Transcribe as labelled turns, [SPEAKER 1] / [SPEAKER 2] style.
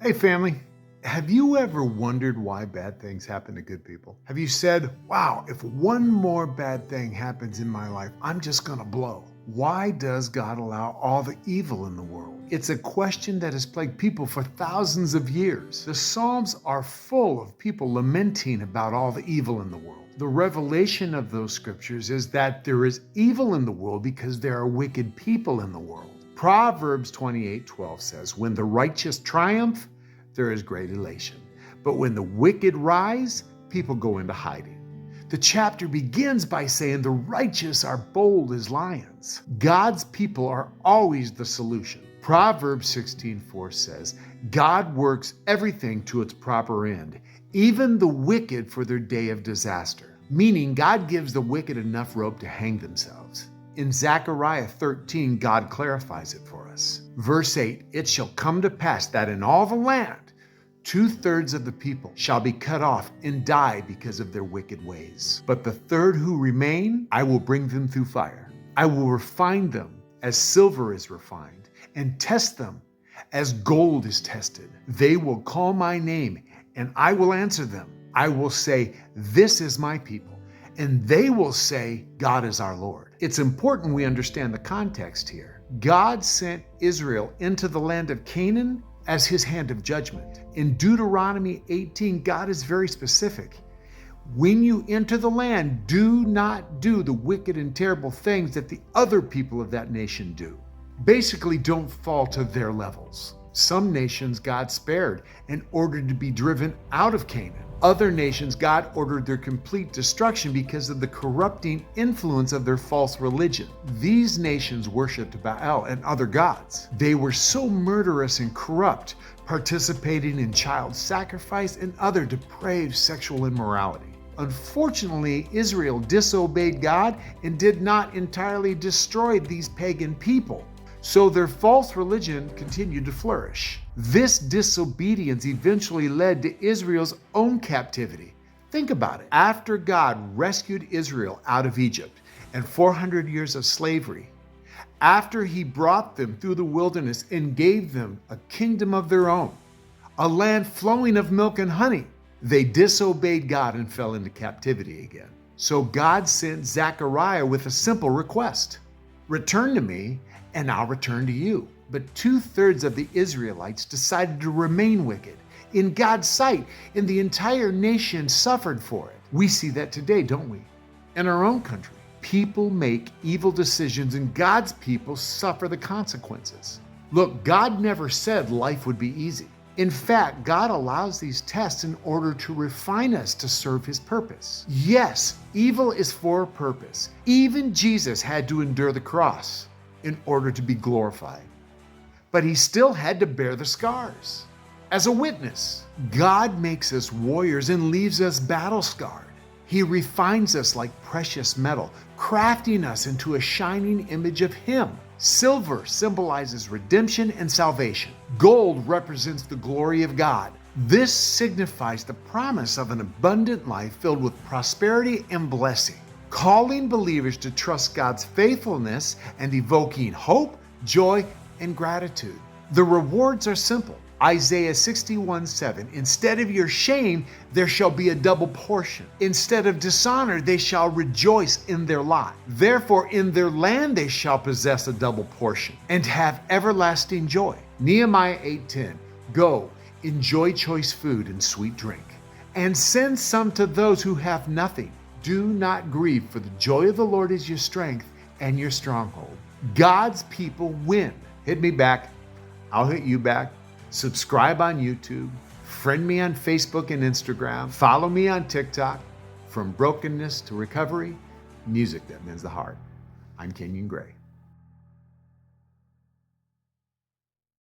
[SPEAKER 1] Hey family, have you ever wondered why bad things happen to good people? Have you said, wow, if one more bad thing happens in my life, I'm just gonna blow? Why does God allow all the evil in the world? It's a question that has plagued people for thousands of years. The Psalms are full of people lamenting about all the evil in the world. The revelation of those scriptures is that there is evil in the world because there are wicked people in the world. Proverbs 28:12 says, when the righteous triumph, there is great elation. But when the wicked rise, people go into hiding. The chapter begins by saying the righteous are bold as lions. God's people are always the solution. Proverbs 16:4 says, God works everything to its proper end, even the wicked for their day of disaster. Meaning God gives the wicked enough rope to hang themselves. In Zechariah 13, God clarifies it for us. Verse 8, it shall come to pass that in all the land, 2/3 of the people shall be cut off and die because of their wicked ways. But the third who remain, I will bring them through fire. I will refine them as silver is refined, and test them as gold is tested. They will call my name, and I will answer them. I will say, this is my people. And they will say, God is our Lord. It's important we understand the context here. God sent Israel into the land of Canaan as his hand of judgment. In Deuteronomy 18, God is very specific. When you enter the land, do not do the wicked and terrible things that the other people of that nation do. Basically, don't fall to their levels. Some nations God spared and ordered to be driven out of Canaan. Other nations God ordered their complete destruction because of the corrupting influence of their false religion. These nations worshiped Baal and other gods. They were so murderous and corrupt, participating in child sacrifice and other depraved sexual immorality. Unfortunately, Israel disobeyed God and did not entirely destroy these pagan people. So their false religion continued to flourish. This disobedience eventually led to Israel's own captivity. Think about it. After God rescued Israel out of Egypt and 400 years of slavery, after he brought them through the wilderness and gave them a kingdom of their own, a land flowing of milk and honey, they disobeyed God and fell into captivity again. So God sent Zechariah with a simple request. Return to me, and I'll return to you. But 2/3 of the Israelites decided to remain wicked in God's sight, and the entire nation suffered for it. We see that today, don't we? In our own country, people make evil decisions and God's people suffer the consequences. Look, God never said life would be easy. In fact, God allows these tests in order to refine us to serve his purpose. Yes, evil is for a purpose. Even Jesus had to endure the cross in order to be glorified. But he still had to bear the scars. As a witness, God makes us warriors and leaves us battle-scarred. He refines us like precious metal, crafting us into a shining image of him. Silver symbolizes redemption and salvation. Gold represents the glory of God. This signifies the promise of an abundant life filled with prosperity and blessing, calling believers to trust God's faithfulness and evoking hope, joy, and gratitude. The rewards are simple. Isaiah 61:7, instead of your shame, there shall be a double portion. Instead of dishonor, they shall rejoice in their lot. Therefore, in their land they shall possess a double portion and have everlasting joy. Nehemiah 8:10, go, enjoy choice food and sweet drink, and send some to those who have nothing. Do not grieve, for the joy of the Lord is your strength and your stronghold. God's people win. Hit me back. I'll hit you back. Subscribe on YouTube. Friend me on Facebook and Instagram. Follow me on TikTok. From brokenness to recovery, music that mends the heart. I'm Kenyon Gray.